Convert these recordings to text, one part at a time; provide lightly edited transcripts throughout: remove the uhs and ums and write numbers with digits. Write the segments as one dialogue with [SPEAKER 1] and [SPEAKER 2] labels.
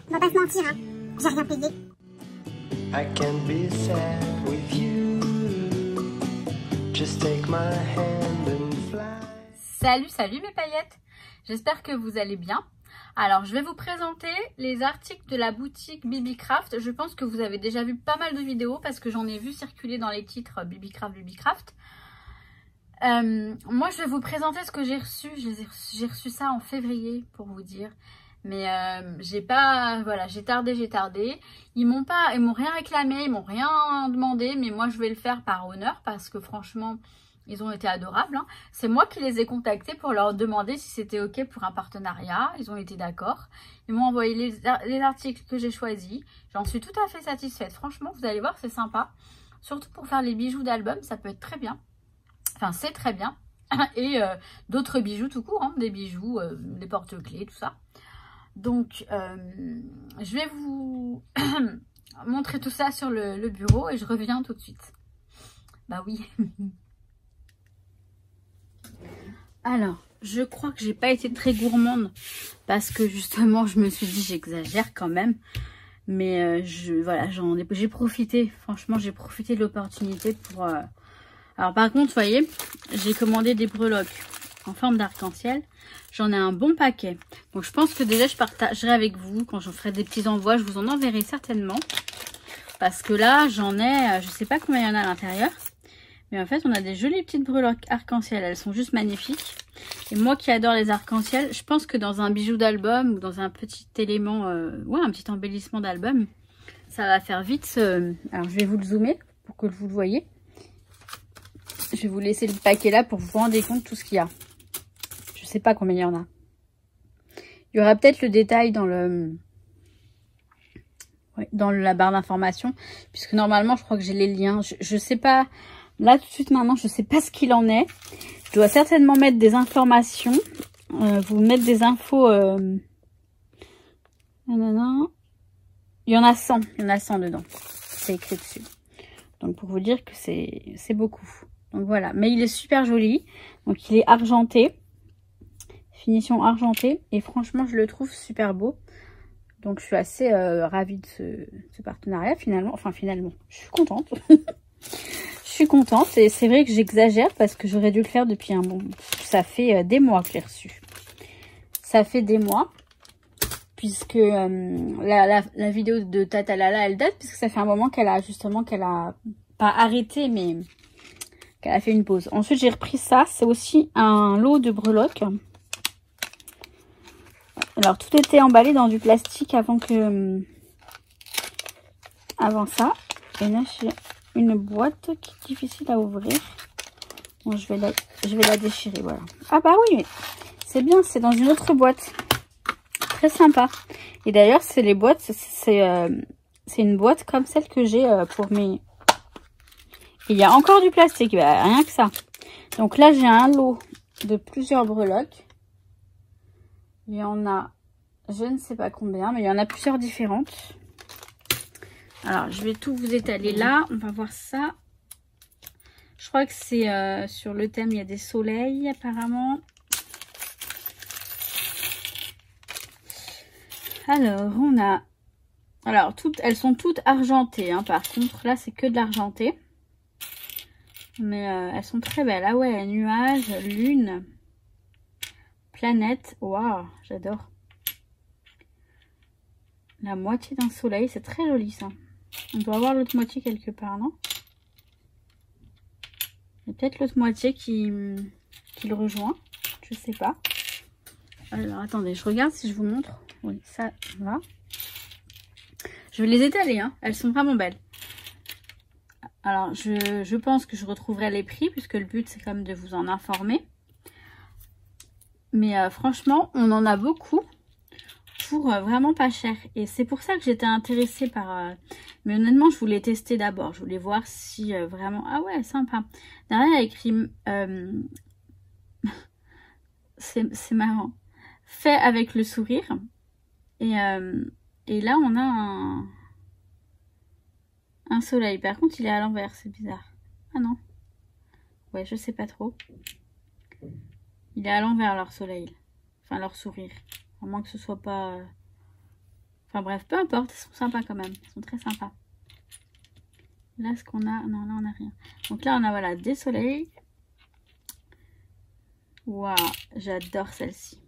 [SPEAKER 1] On va pas se mentir, hein. J'ai rien payé.
[SPEAKER 2] I can be sad with you. Just take my hand and fly.
[SPEAKER 3] Salut mes paillettes. J'espère que vous allez bien. Alors, je vais vous présenter les articles de la boutique Bibicraft. Je pense que vous avez déjà vu pas mal de vidéos parce que j'en ai vu circuler dans les titres Bibicraft. Moi, je vais vous présenter ce que j'ai reçu. J'ai reçu ça en février pour vous dire. Mais j'ai tardé. Ils m'ont rien réclamé, ils m'ont rien demandé. Mais moi, je vais le faire par honneur parce que franchement, ils ont été adorables, hein. C'est moi qui les ai contactés pour leur demander si c'était ok pour un partenariat. Ils ont été d'accord. Ils m'ont envoyé les articles que j'ai choisis. J'en suis tout à fait satisfaite. Franchement, vous allez voir, c'est sympa. Surtout pour faire les bijoux d'album, ça peut être très bien. Enfin, c'est très bien. Et d'autres bijoux tout court, hein, des bijoux, des porte-clés, tout ça. Donc, je vais vous montrer tout ça sur le bureau et je reviens tout de suite. Bah oui. Alors, je crois que j'ai pas été très gourmande parce que justement, je me suis dit j'exagère quand même. Mais voilà, j'ai profité. Franchement, j'ai profité de l'opportunité pour... Alors par contre, vous voyez, j'ai commandé des breloques en forme d'arc-en-ciel. J'en ai un bon paquet. Donc je pense que déjà je partagerai avec vous quand j'en ferai des petits envois. Je vous en enverrai certainement. Parce que là, j'en ai, je sais pas combien il y en a à l'intérieur. Mais en fait, on a des jolies petites breloques arc-en-ciel. Elles sont juste magnifiques. Et moi qui adore les arcs-en-ciel, je pense que dans un bijou d'album ou dans un petit élément, ouais, un petit embellissement d'album, ça va faire vite. Alors je vais vous le zoomer pour que vous le voyez. Je vais vous laisser le paquet là pour vous rendre compte de tout ce qu'il y a. Je sais pas combien il y en a. Il y aura peut-être le détail dans la barre d'information. Puisque normalement, je crois que j'ai les liens. Je sais pas. Là, tout de suite, maintenant, je sais pas ce qu'il en est. Je dois certainement mettre des informations. Vous mettre des infos. Il y en a 100. Il y en a 100 dedans. C'est écrit dessus. Donc, pour vous dire que c'est beaucoup. Donc voilà, mais il est super joli. Donc il est argenté. Finition argentée. Et franchement, je le trouve super beau. Donc je suis assez ravie de ce partenariat finalement. Enfin finalement, je suis contente. Je suis contente. Et c'est vrai que j'exagère parce que j'aurais dû le faire depuis un bon... Ça fait des mois que je l'ai reçu. Ça fait des mois. Puisque la vidéo de Tata Lala, elle date. Puisque ça fait un moment qu'elle a pas arrêté, mais... qu'elle a fait une pause. Ensuite, j'ai repris ça. C'est aussi un lot de breloques. Alors, tout était emballé dans du plastique avant ça. Et là, j'ai une boîte qui est difficile à ouvrir. Bon, je vais la déchirer, voilà. Ah bah oui, c'est bien. C'est dans une autre boîte. Très sympa. Et d'ailleurs, c'est les boîtes. C'est une boîte comme celle que j'ai pour mes... Il y a encore du plastique, bah, rien que ça. Donc là, j'ai un lot de plusieurs breloques. Il y en a, je ne sais pas combien, mais il y en a plusieurs différentes. Alors, je vais tout vous étaler là. On va voir ça. Je crois que c'est sur le thème, il y a des soleils apparemment. Alors, on a... Alors, elles sont toutes argentées, hein. Par contre, là, c'est que de l'argenté. Mais elles sont très belles. Ah ouais, nuages, lune, planète. Waouh, j'adore. La moitié d'un soleil, c'est très joli ça. On doit avoir l'autre moitié quelque part, non? Il y a peut-être l'autre moitié qui le rejoint. Je sais pas. Alors attendez, je regarde si je vous montre. Oui, ça va. Je vais les étaler, hein. Elles sont vraiment belles. Alors, je pense que je retrouverai les prix puisque le but, c'est quand même de vous en informer. Mais franchement, on en a beaucoup pour vraiment pas cher. Et c'est pour ça que j'étais intéressée par... Mais honnêtement, je voulais tester d'abord. Je voulais voir si vraiment... Ah ouais, sympa. Derrière, il y a écrit... c'est marrant. Fait avec le sourire. Et là, on a un soleil. Par contre, il est à l'envers. C'est bizarre. Ah non. Ouais, je sais pas trop. Il est à l'envers, leur soleil. Enfin, leur sourire. À moins que ce soit pas... Enfin bref, peu importe, ils sont sympas quand même. Ils sont très sympas. Là, ce qu'on a... Non, là, on n'a rien. Donc là, on a, voilà, des soleils. Waouh, j'adore celle-ci.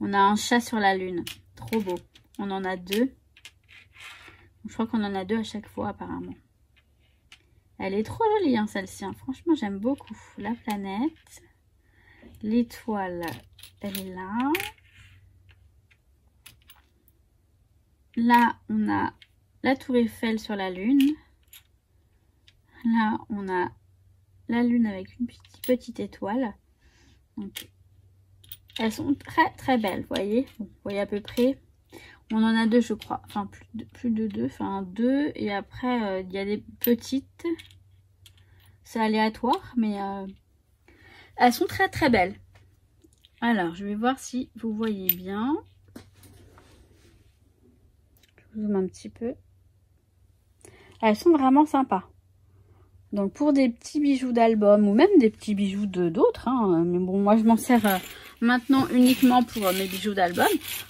[SPEAKER 3] On a un chat sur la lune. Trop beau. On en a 2. Je crois qu'on en a 2 à chaque fois, apparemment. Elle est trop jolie, hein, celle-ci. Hein. Franchement, j'aime beaucoup. La planète. L'étoile, elle est là. Là, on a la tour Eiffel sur la lune. Là, on a la lune avec une petite étoile. Donc, elles sont très très belles, vous voyez. Bon, vous voyez à peu près. On en a 2, je crois. Enfin, plus de 2. Enfin, 2. Et après, il y a des petites. C'est aléatoire, mais elles sont très très belles. Alors, je vais voir si vous voyez bien. Je vous zoome un petit peu. Elles sont vraiment sympas. Donc, pour des petits bijoux d'album ou même des petits bijoux d'autres. Hein, mais bon, moi, je m'en sers maintenant uniquement pour mes bijoux d'album.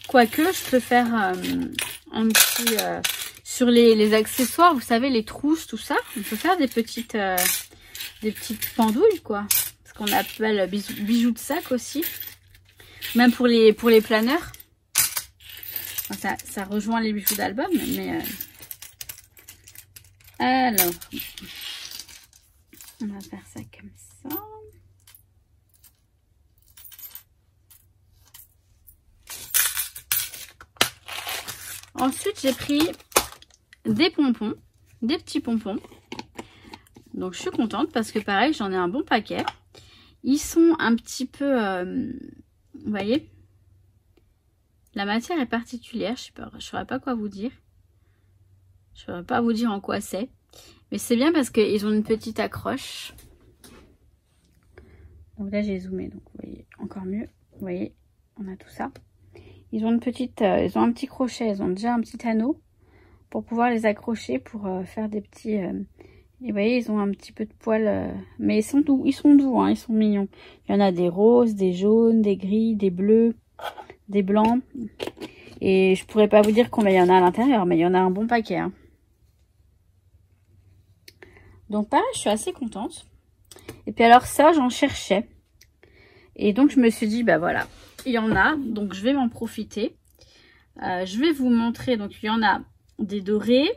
[SPEAKER 3] Quoique, je peux faire un petit... sur les accessoires, vous savez, les trousses, tout ça. On peut faire des petites pendouilles, quoi. Ce qu'on appelle bijoux de sac aussi. Même pour les planeurs. Enfin, ça rejoint les bijoux d'album, mais... Alors... On va faire ça comme ça. Ensuite, j'ai pris des pompons, des petits pompons. Donc, je suis contente parce que pareil, j'en ai un bon paquet. Ils sont un petit peu... vous voyez, la matière est particulière. Je ne saurais pas quoi vous dire. Je ne saurais pas vous dire en quoi c'est. Mais c'est bien parce qu'ils ont une petite accroche. Donc là, j'ai zoomé. Donc, vous voyez, encore mieux. Vous voyez, on a tout ça. Ils ont une petite... ils ont un petit crochet. Ils ont déjà un petit anneau pour pouvoir les accrocher pour faire des petits... et vous voyez, ils ont un petit peu de poils. Mais ils sont doux. Ils sont doux, hein, ils sont mignons. Il y en a des roses, des jaunes, des gris, des bleus, des blancs. Et je pourrais pas vous dire combien il y en a à l'intérieur, mais il y en a un bon paquet. Hein. Donc pareil, je suis assez contente. Et puis alors ça, j'en cherchais. Et donc je me suis dit, bah voilà, il y en a. Donc je vais m'en profiter. Je vais vous montrer. Donc il y en a des dorés,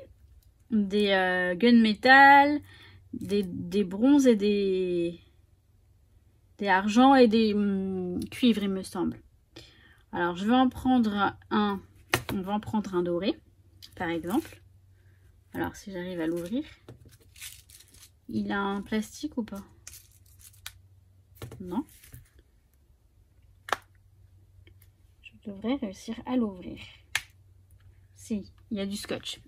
[SPEAKER 3] des gunmetal, des bronzes et des argents et des cuivres, il me semble. Alors je vais en prendre un. On va en prendre un doré, par exemple. Alors si j'arrive à l'ouvrir. Il a un plastique ou pas? Non. Je devrais réussir à l'ouvrir. Si, il y a du scotch.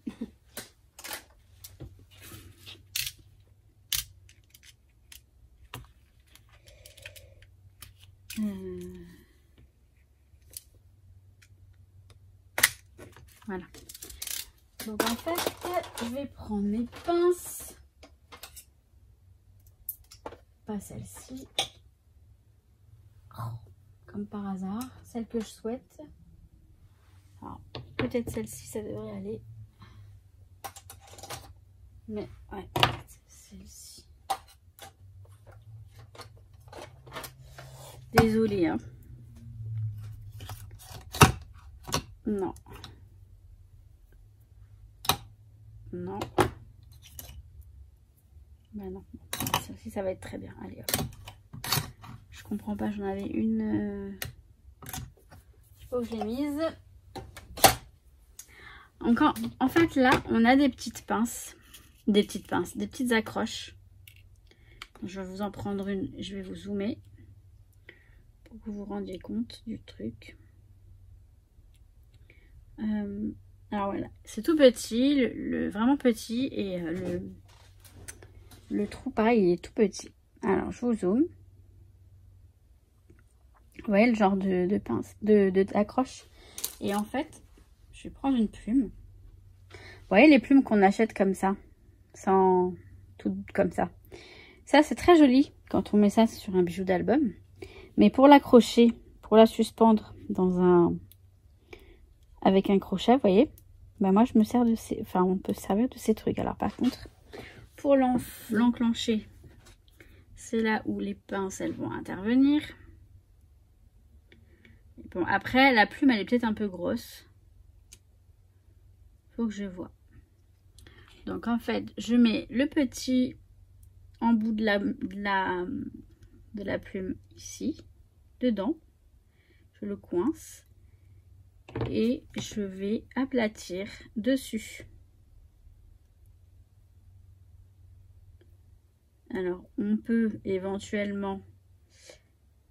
[SPEAKER 3] Voilà. Donc en fait, je vais prendre mes pinces. Pas celle-ci. Oh, comme par hasard. Celle que je souhaite. Alors, peut-être celle-ci, ça devrait aller. Mais, ouais, celle-ci. Désolée, hein. Non. Non. Ben non. Celle-ci, ça va être très bien. Allez, hop. Je comprends pas, j'en avais une. Je sais pas où je l'ai mise. Encore, en fait, là, on a des petites pinces. Des petites accroches. Je vais vous en prendre une. Je vais vous zoomer. Pour que vous vous rendiez compte du truc. Alors voilà, c'est tout petit, vraiment petit. Et le trou, pareil, il est tout petit. Alors, je vous zoome. Vous voyez le genre de pince, d'accroche. Et en fait, je vais prendre une plume. Vous voyez les plumes qu'on achète comme ça, sans tout comme ça. Ça, c'est très joli quand on met ça sur un bijou d'album. Mais pour l'accrocher, pour la suspendre dans avec un crochet, vous voyez. Bah moi je me sers de ces... Enfin on peut se servir de ces trucs. Alors par contre, pour l'enclencher, c'est là où les pinces elles vont intervenir. Bon, après la plume elle est peut-être un peu grosse. Faut que je vois. Donc en fait, je mets le petit embout de la plume ici, dedans. Je le coince. Et je vais aplatir dessus. Alors, on peut éventuellement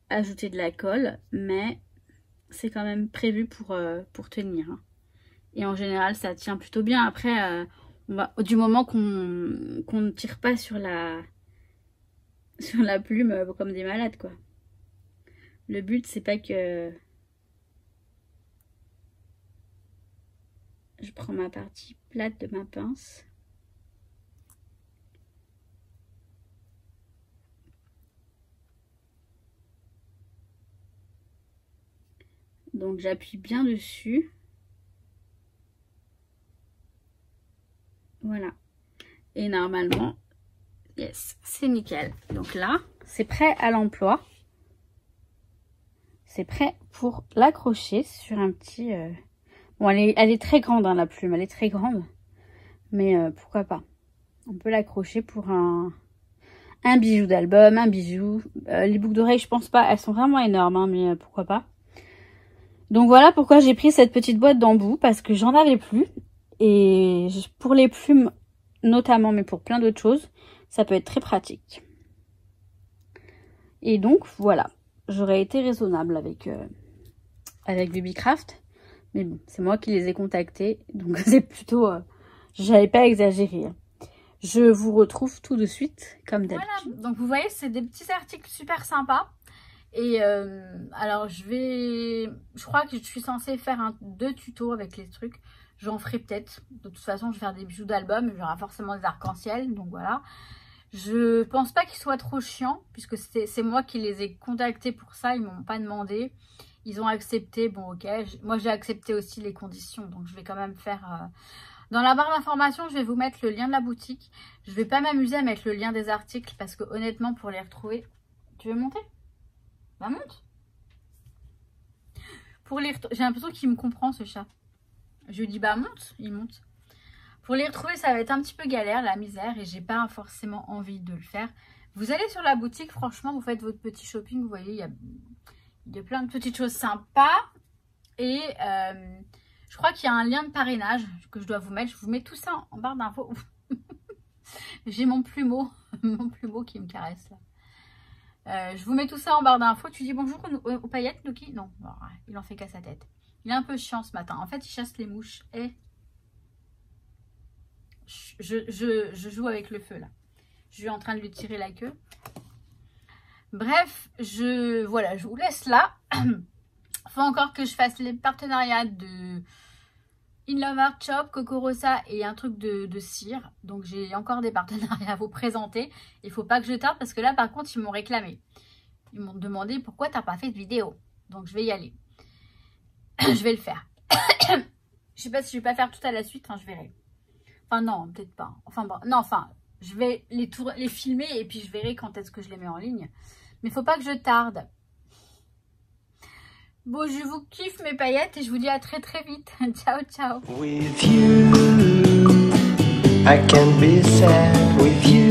[SPEAKER 3] ajouter de la colle, mais c'est quand même prévu pour tenir. Et en général, ça tient plutôt bien. Après, du moment qu'on ne tire pas sur la plume comme des malades, quoi. Le but, c'est pas que... Je prends ma partie plate de ma pince. Donc j'appuie bien dessus. Voilà. Et normalement, yes, c'est nickel. Donc là, c'est prêt à l'emploi. C'est prêt pour l'accrocher sur un petit... Bon, elle est très grande, hein, la plume, elle est très grande. Mais pourquoi pas. On peut l'accrocher pour un bijou d'album, un bijou. Les boucles d'oreilles, je pense pas, elles sont vraiment énormes, hein, mais pourquoi pas. Donc voilà pourquoi j'ai pris cette petite boîte d'embout, parce que j'en avais plus. Et pour les plumes notamment, mais pour plein d'autres choses, ça peut être très pratique. Et donc voilà, j'aurais été raisonnable avec Babycraft. Mais bon, c'est moi qui les ai contactés, donc c'est plutôt... j'avais pas exagéré. Je vous retrouve tout de suite, comme d'habitude. Voilà, donc vous voyez, c'est des petits articles super sympas. Et alors, je crois que je suis censée faire 2 tutos avec les trucs. J'en ferai peut-être. De toute façon, je vais faire des bijoux d'album. Il y aura forcément des arcs-en-ciel, donc voilà. Je pense pas qu'ils soient trop chiants, puisque c'est moi qui les ai contactés pour ça. Ils m'ont pas demandé. Ils ont accepté, bon ok, moi j'ai accepté aussi les conditions, donc je vais quand même faire... Dans la barre d'information, je vais vous mettre le lien de la boutique. Je vais pas m'amuser à mettre le lien des articles, parce que honnêtement, pour les retrouver... Tu veux monter? Bah monte. J'ai l'impression qu'il me comprend ce chat. Je lui dis bah monte, il monte. Pour les retrouver, ça va être un petit peu galère, la misère, et j'ai pas forcément envie de le faire. Vous allez sur la boutique, franchement, vous faites votre petit shopping, vous voyez, il y a plein de petites choses sympas. Et je crois qu'il y a un lien de parrainage que je dois vous mettre. Je vous mets tout ça en barre d'infos. J'ai mon plumeau qui me caresse là. Je vous mets tout ça en barre d'infos. Tu dis bonjour aux paillettes, Loki? Non, bon, il en fait qu'à sa tête. Il est un peu chiant ce matin. En fait, il chasse les mouches. Et je joue avec le feu là. Je suis en train de lui tirer la queue. Bref, voilà, je vous laisse là. Faut encore que je fasse les partenariats de In Love Art Shop, Coco Rosa et un truc de cire. Donc j'ai encore des partenariats à vous présenter. Il faut pas que je tarde parce que là par contre ils m'ont réclamé. Ils m'ont demandé pourquoi t'as pas fait de vidéo. Donc je vais y aller. Je vais le faire. Je sais pas si je vais pas faire tout à la suite, hein, je verrai. Enfin non, peut-être pas. Enfin bon, non, enfin, je vais les filmer et puis je verrai quand est-ce que je les mets en ligne. Mais faut pas que je tarde. Bon, je vous kiffe mes paillettes et je vous dis à très très vite. Ciao, ciao.
[SPEAKER 2] With you, I can be sad with you.